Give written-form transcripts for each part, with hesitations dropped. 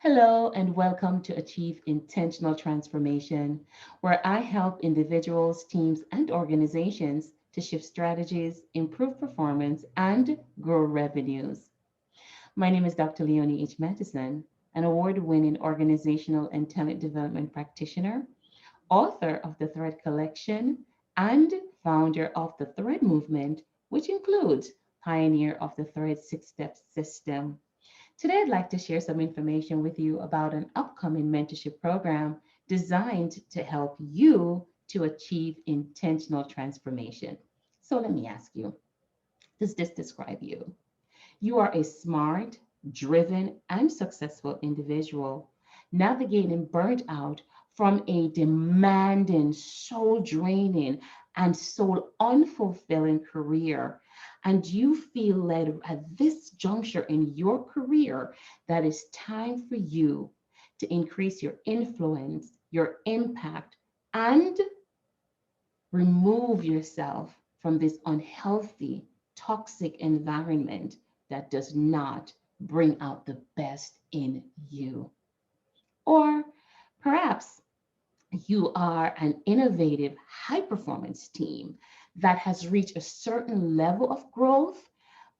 Hello, and welcome to Achieve Intentional Transformation, where I help individuals, teams, and organizations to shift strategies, improve performance, and grow revenues. My name is Dr. Leonie H. Mattison, an award winning organizational and talent development practitioner, author of the Thread Collection, and founder of the Thread Movement, which includes pioneer of the Thread Six Step System. Today, I'd like to share some information with you about an upcoming mentorship program designed to help you to achieve intentional transformation. So, let me ask you, does this describe you? You are a smart, driven, and successful individual navigating burnt out from a demanding, soul draining, and soul unfulfilling career. And you feel led at this juncture in your career that it's time for you to increase your influence, your impact, and remove yourself from this unhealthy, toxic environment that does not bring out the best in you. Or perhaps you are an innovative, high performance team that has reached a certain level of growth,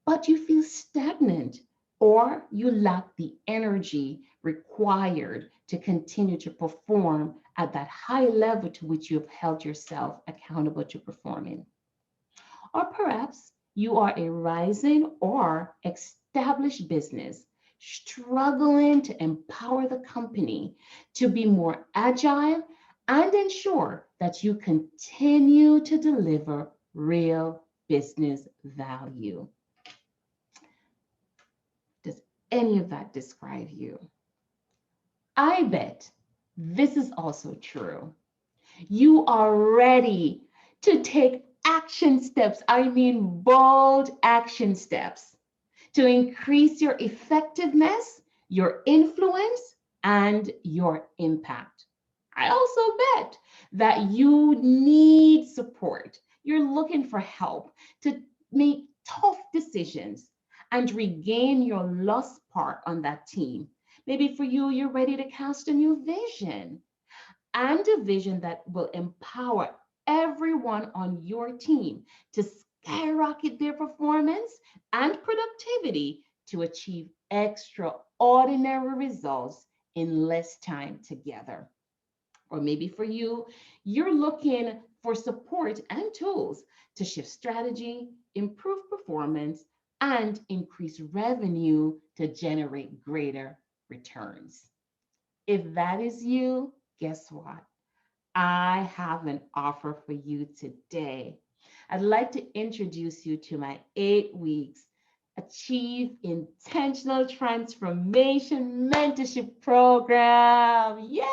but you feel stagnant or you lack the energy required to continue to perform at that high level to which you have held yourself accountable to performing. Or perhaps you are a rising or established business struggling to empower the company to be more agile and ensure that you continue to deliver real business value. Does any of that describe you? I bet this is also true. You are ready to take action steps. I mean, bold action steps to increase your effectiveness, your influence, and your impact. I also bet that you need support. You're looking for help to make tough decisions and regain your lost part on that team. Maybe for you, you're ready to cast a new vision and a vision that will empower everyone on your team to skyrocket their performance and productivity to achieve extraordinary results in less time together. Or maybe for you, you're looking for support and tools to shift strategy, improve performance, and increase revenue to generate greater returns. If that is you, guess what? I have an offer for you today. I'd like to introduce you to my 8 weeks Achieve Intentional Transformation Mentorship Program. Yay!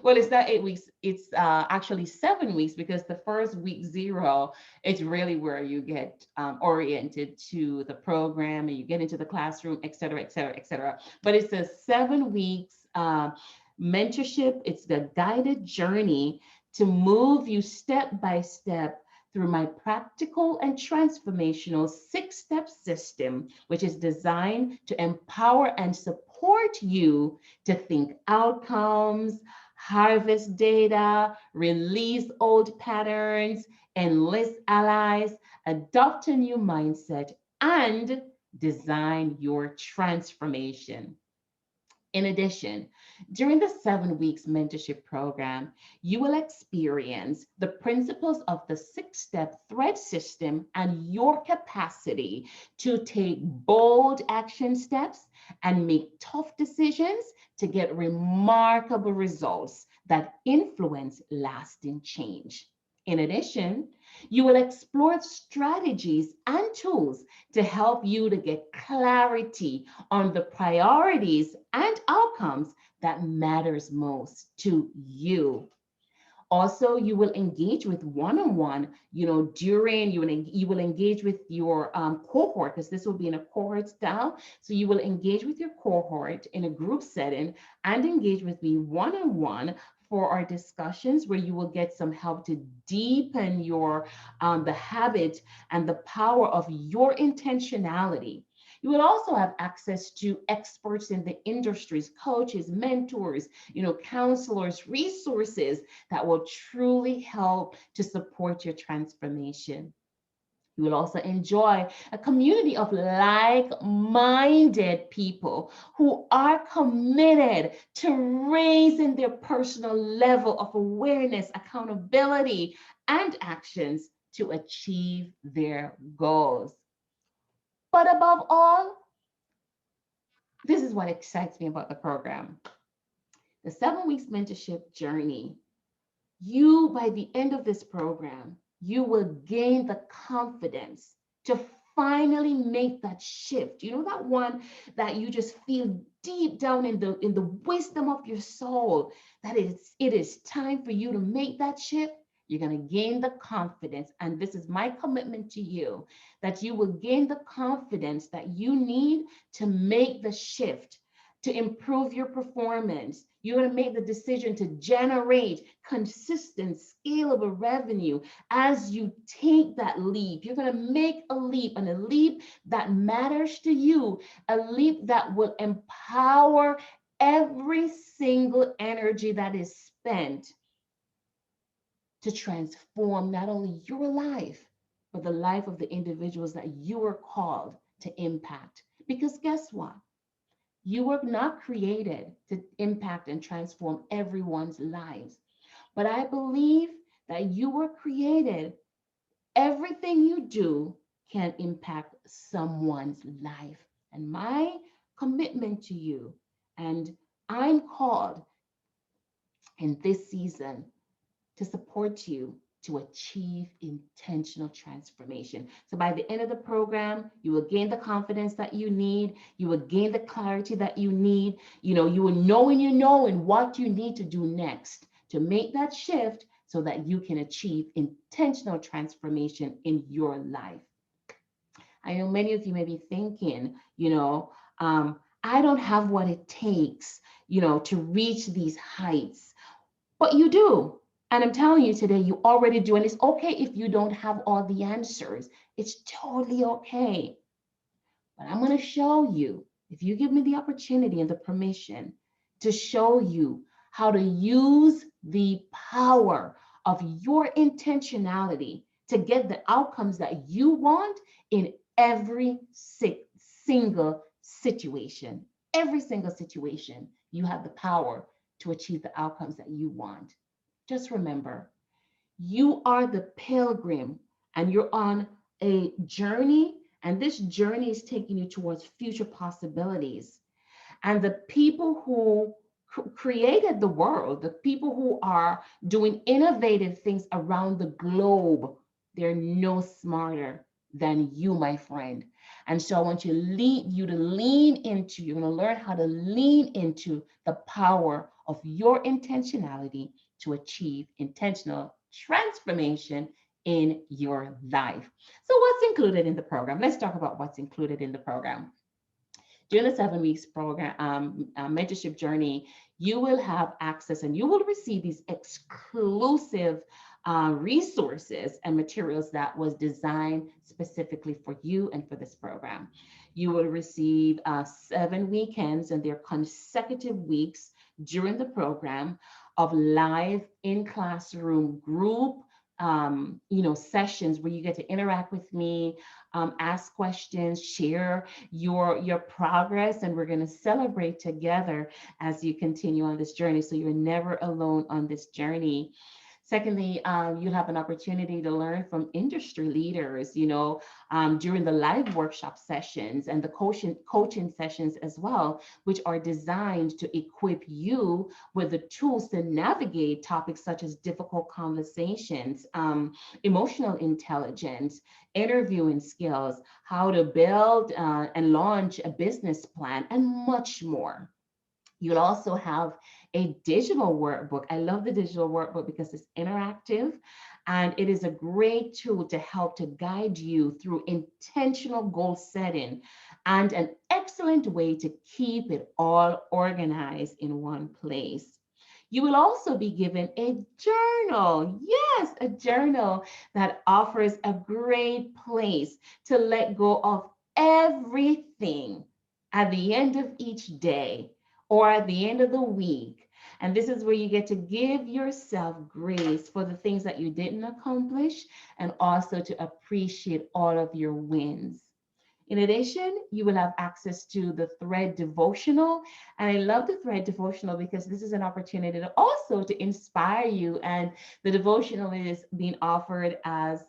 Well, it's not 8 weeks, it's actually 7 weeks because the first week zero, it's really where you get oriented to the program and you get into the classroom, et cetera, et cetera, et cetera. But it's a 7 weeks mentorship, it's the guided journey to move you step by step through my practical and transformational 6 step system, which is designed to empower and support you to think outcomes, harvest data, release old patterns, enlist allies, adopt a new mindset, and design your transformation. In addition, during the 7 weeks mentorship program, you will experience the principles of the 6 step thread system and your capacity to take bold action steps and make tough decisions to get remarkable results that influence lasting change. In addition, you will explore strategies and tools to help you to get clarity on the priorities and outcomes that matters most to you. Also, you will engage with one-on-one, during you will engage with your cohort, because this will be in a cohort style. So you will engage with your cohort in a group setting and engage with me one-on-one for our discussions, where you will get some help to deepen your the habit and the power of your intentionality. You will also have access to experts in the industries, coaches, mentors, counselors, resources that will truly help to support your transformation. You will also enjoy a community of like minded people who are committed to raising their personal level of awareness, accountability, and actions to achieve their goals. But above all, this is what excites me about the program. The 7 weeks mentorship journey, by the end of this program, you will gain the confidence to finally make that shift. You know, that one that you just feel deep down in the wisdom of your soul that it is time for you to make that shift. You're going to gain the confidence, and this is my commitment to you, that you will gain the confidence that you need to make the shift, to improve your performance. You're going to make the decision to generate consistent, scalable revenue as you take that leap. You're going to make a leap, and a leap that matters to you, a leap that will empower every single energy that is spent to transform not only your life, but the life of the individuals that you are called to impact. Because guess what? You were not created to impact and transform everyone's lives. But I believe that you were created, everything you do can impact someone's life. And my commitment to you, and I'm called in this season to support you to achieve intentional transformation. So by the end of the program, you will gain the confidence that you need. You will gain the clarity that you need. You will know and what you need to do next to make that shift so that you can achieve intentional transformation in your life. I know many of you may be thinking, I don't have what it takes, to reach these heights. But you do. And I'm telling you today, you already do. And it's okay if you don't have all the answers. It's totally okay. But I'm going to show you, if you give me the opportunity and the permission to show you how to use the power of your intentionality to get the outcomes that you want in every single situation. Every single situation, you have the power to achieve the outcomes that you want. Just remember, you are the pilgrim and you're on a journey, and this journey is taking you towards future possibilities. And the people who created the world, the people who are doing innovative things around the globe, they're no smarter than you, my friend. And so I want you to lean into, you're going to learn how to lean into the power of your intentionality to achieve intentional transformation in your life. So what's included in the program? Let's talk about what's included in the program. During the 7 weeks program, mentorship journey, you will have access and you will receive these exclusive resources and materials that was designed specifically for you and for this program. You will receive 7 weekends, and they're consecutive weeks during the program of live in classroom group sessions where you get to interact with me, ask questions, share your progress, and we're going to celebrate together as you continue on this journey. So you're never alone on this journey. Secondly, you'll have an opportunity to learn from industry leaders, during the live workshop sessions and the coaching sessions as well, which are designed to equip you with the tools to navigate topics such as difficult conversations, emotional intelligence, interviewing skills, how to build and launch a business plan, and much more. You'll also have a digital workbook. I love the digital workbook because it's interactive, and it is a great tool to help to guide you through intentional goal setting, and an excellent way to keep it all organized in one place. You will also be given a journal. Yes, a journal that offers a great place to let go of everything at the end of each day or at the end of the week. And this is where you get to give yourself grace for the things that you didn't accomplish and also to appreciate all of your wins. In addition, you will have access to the thread devotional. And I love the thread devotional because this is an opportunity to also to inspire you. And the devotional is being offered as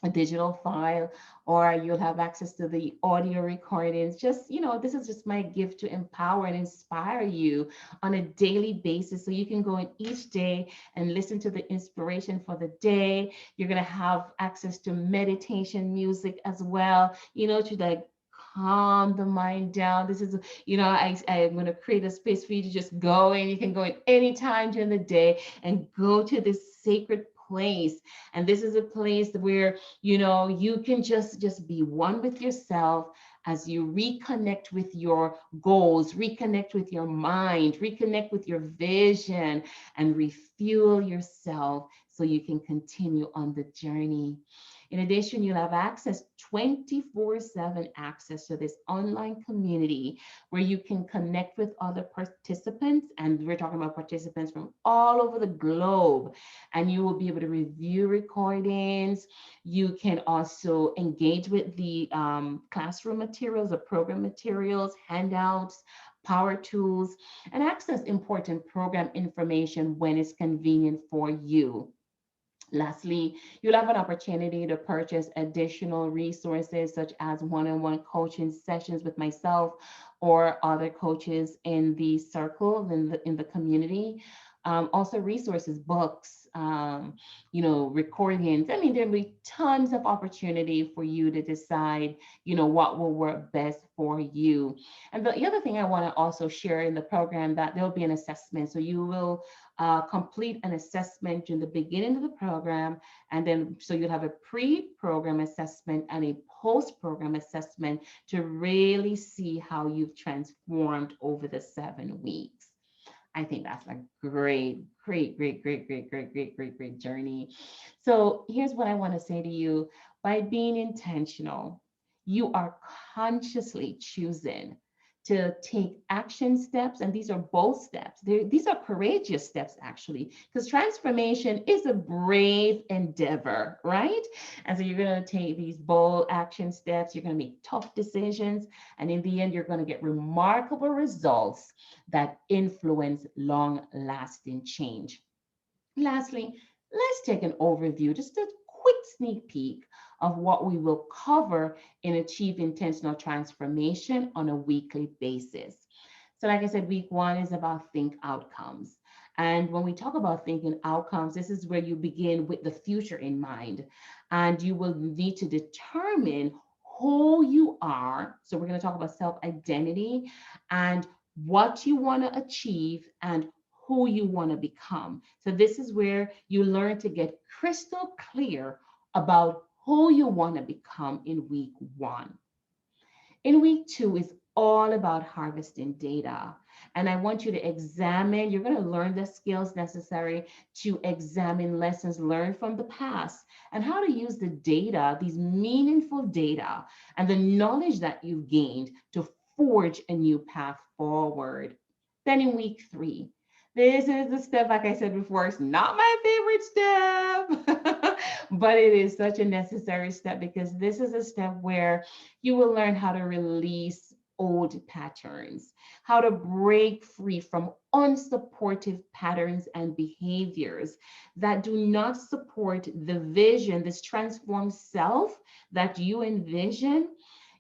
a digital file, or you'll have access to the audio recordings. Just, this is just my gift to empower and inspire you on a daily basis. So you can go in each day and listen to the inspiration for the day. You're going to have access to meditation music as well, to like calm the mind down. This is, I'm going to create a space for you to just go in. You can go in anytime during the day and go to this sacred place. And this is a place where you can just be one with yourself as you reconnect with your goals, reconnect with your mind, reconnect with your vision, and refuel yourself so you can continue on the journey. In addition, you'll have access 24/7 access to this online community where you can connect with other participants. And we're talking about participants from all over the globe. And you will be able to review recordings. You can also engage with the classroom materials, the program materials, handouts, power tools, and access important program information when it's convenient for you. Lastly, you'll have an opportunity to purchase additional resources such as one-on-one coaching sessions with myself or other coaches in the circle, in the community. Also resources, books, recordings. I mean, there'll be tons of opportunity for you to decide, what will work best for you. And the other thing I want to also share in the program, that there'll be an assessment. So you will complete an assessment in the beginning of the program. And then, so you'll have a pre-program assessment and a post-program assessment to really see how you've transformed over the 7 weeks. I think that's a great, great, great, great, great, great, great, great, great journey. So here's what I want to say to you. By being intentional, you are consciously choosing to take action steps. And these are bold steps. These are courageous steps, actually, because transformation is a brave endeavor, right? And so you're going to take these bold action steps. You're going to make tough decisions. And in the end, you're going to get remarkable results that influence long lasting change. Lastly, let's take an overview, just a quick sneak peek of what we will cover in Achieve Intentional Transformation on a weekly basis. So, like I said, week one is about think outcomes. And when we talk about thinking outcomes, this is where you begin with the future in mind. And you will need to determine who you are. So, we're going to talk about self identity and what you want to achieve and who you want to become. So, this is where you learn to get crystal clear about who you want to become in week one. In week two is all about harvesting data. And I want you to examine, you're going to learn the skills necessary to examine lessons learned from the past and how to use the data, these meaningful data, and the knowledge that you've gained to forge a new path forward. Then in week three, this is the step, like I said before, it's not my favorite step, but it is such a necessary step because this is a step where you will learn how to release old patterns, how to break free from unsupportive patterns and behaviors that do not support the vision, this transformed self that you envision.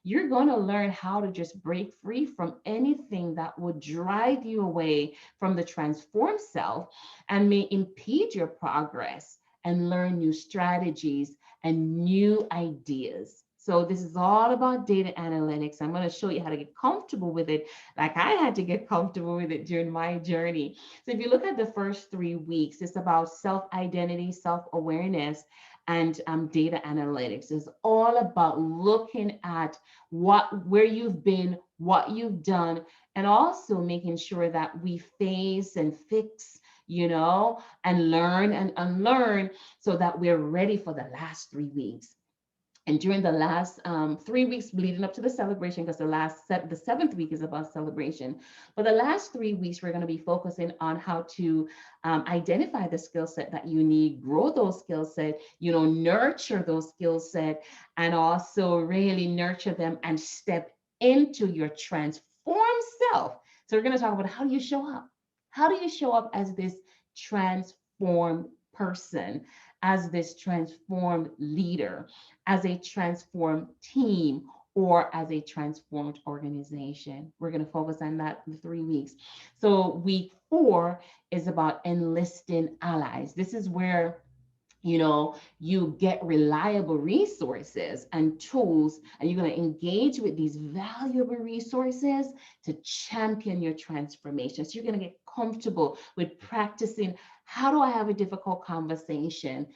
You're going to learn how to just break free from anything that would drive you away from the transformed self and may impede your progress, and learn new strategies and new ideas. So this is all about data analytics. I'm going to show you how to get comfortable with it, like I had to get comfortable with it during my journey. So if you look at the first 3 weeks, it's about self-identity, self-awareness, and data analytics. Is all about looking at where you've been, what you've done, and also making sure that we face and fix, and learn and unlearn so that we're ready for the last 3 weeks. And during the last 3 weeks leading up to the celebration, because the seventh week is about celebration, but the last 3 weeks we're going to be focusing on how to identify the skill set that you need, grow those skill set, nurture those skill set, and also really nurture them and step into your transformed self. So we're going to talk about how do you show up? How do you show up as this transformed person, as this transformed leader, as a transformed team, or as a transformed organization? We're going to focus on that in 3 weeks. So, week 4 is about enlisting allies. This is where you get reliable resources and tools, and you're going to engage with these valuable resources to champion your transformation. So you're going to get comfortable with practicing. How do I have a difficult conversation?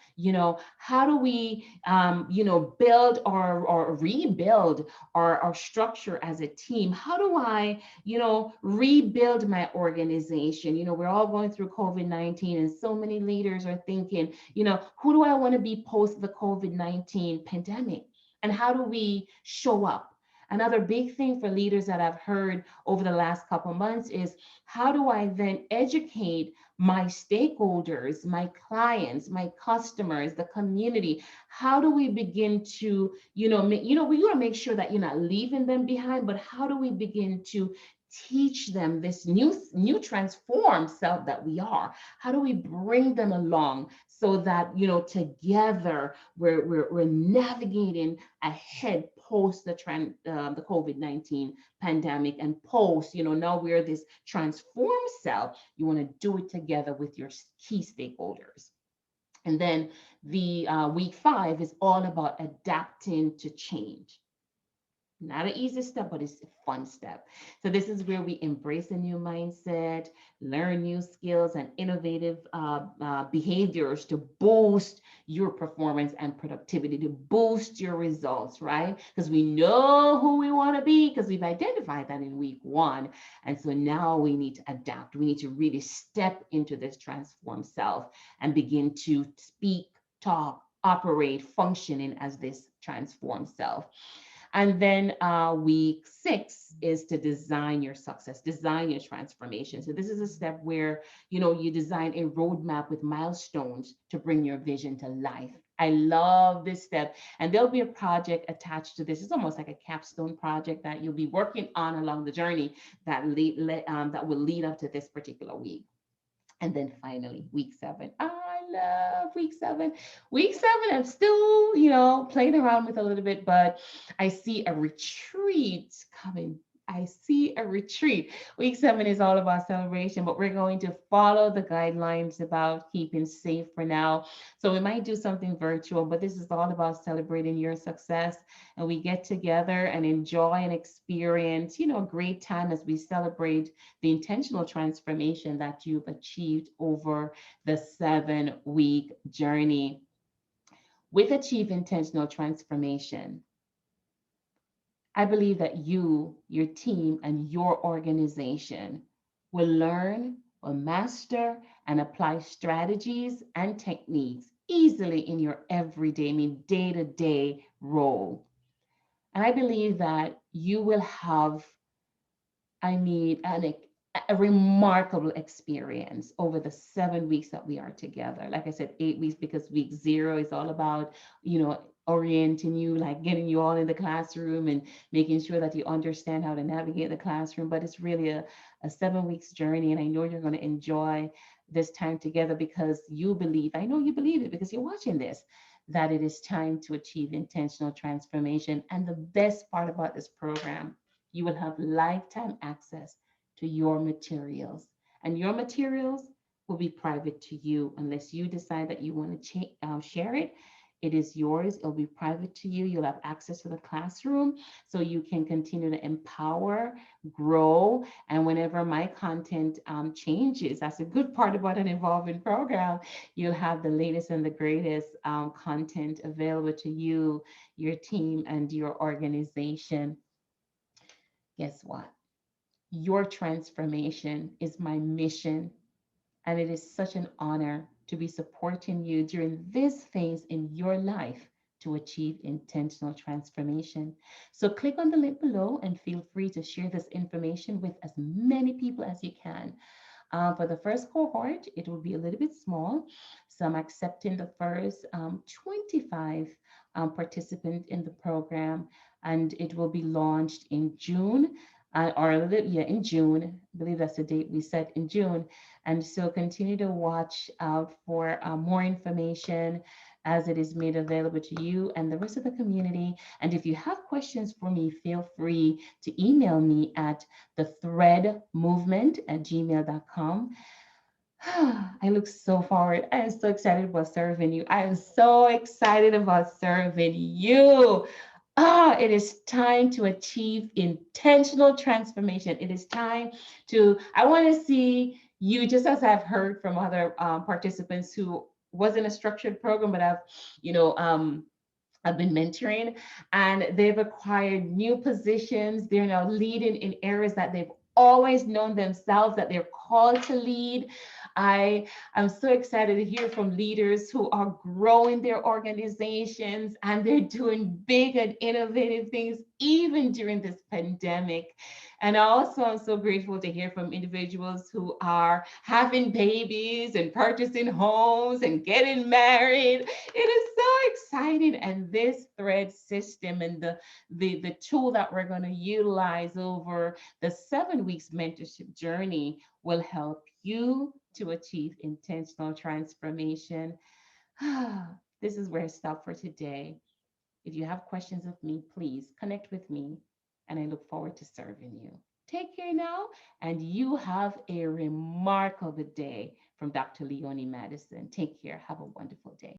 How do we build or rebuild our structure as a team? How do I rebuild my organization? We're all going through COVID-19, and so many leaders are thinking, who do I want to be post the COVID-19 pandemic? And how do we show up? Another big thing for leaders that I've heard over the last couple months is, how do I then educate my stakeholders, my clients, my customers, the community? How do we begin to, we want to make sure that you're not leaving them behind, but how do we begin to teach them this new transformed self that we are? How do we bring them along so that together we're navigating ahead post the COVID-19 pandemic, and post, now we're this transformed self. You want to do it together with your key stakeholders. And then the week 5 is all about adapting to change. Not an easy step, but it's a fun step. So this is where we embrace a new mindset, learn new skills and innovative behaviors to boost your performance and productivity, to boost your results, right? Because we know who we want to be, because we've identified that in week 1. And so now we need to adapt. We need to really step into this transformed self and begin to speak, talk, operate, functioning as this transformed self. And then week 6 is to design your success, design your transformation. So this is a step where, you design a roadmap with milestones to bring your vision to life. I love this step. And there'll be a project attached to this. It's almost like a capstone project that you'll be working on along the journey that that will lead up to this particular week. And then finally, week 7. I love week 7. Week 7, I'm still, playing around with a little bit, but I see a retreat coming. I see a retreat. Week 7 is all about celebration, but we're going to follow the guidelines about keeping safe for now. So we might do something virtual, but this is all about celebrating your success. And we get together and enjoy and experience, a great time as we celebrate the intentional transformation that you've achieved over the 7-week journey. With Achieve Intentional Transformation, I believe that you, your team, and your organization will learn, will master, and apply strategies and techniques easily in your everyday, day-to-day role. And I believe that you will have, a remarkable experience over the 7 weeks that we are together. Like I said, 8 weeks, because week 0 is all about, orienting you, like getting you all in the classroom and making sure that you understand how to navigate the classroom. But it's really a 7 weeks journey. And I know you're going to enjoy this time together, because I know you believe it because you're watching this, that it is time to achieve intentional transformation. And the best part about this program, you will have lifetime access to your materials. And your materials will be private to you unless you decide that you want to share it. It is yours. It'll be private to you. You'll have access to the classroom so you can continue to empower, grow. And whenever my content changes, that's a good part about an evolving program. You'll have the latest and the greatest content available to you, your team, and your organization. Guess what? Your transformation is my mission, and it is such an honor to be supporting you during this phase in your life to achieve intentional transformation. So click on the link below and feel free to share this information with as many people as you can. For the first cohort, it will be a little bit small. So I'm accepting the first 25 participants in the program, and it will be launched in June. Or a little, yeah, in June. I believe that's the date we set in June. And so continue to watch out for more information as it is made available to you and the rest of the community. And if you have questions for me, feel free to email me at threadmovement@gmail.com. I look so forward. I am so excited about serving you. I am so excited about serving you. It is time to achieve intentional transformation. It is time I want to see you, just as I've heard from other participants who wasn't a structured program, but I've been mentoring, and they've acquired new positions. They're now leading in areas that they've always known themselves that they're called to lead. I am so excited to hear from leaders who are growing their organizations and they're doing big and innovative things even during this pandemic. And also, I'm so grateful to hear from individuals who are having babies and purchasing homes and getting married. It is so exciting. And this thread system and the tool that we're going to utilize over the 7 weeks mentorship journey will help you to achieve intentional transformation. This is where I stop for today. If you have questions of me, please connect with me, and I look forward to serving you. Take care now, and you have a remarkable day from Dr. Leonie Mattison. Take care. Have a wonderful day.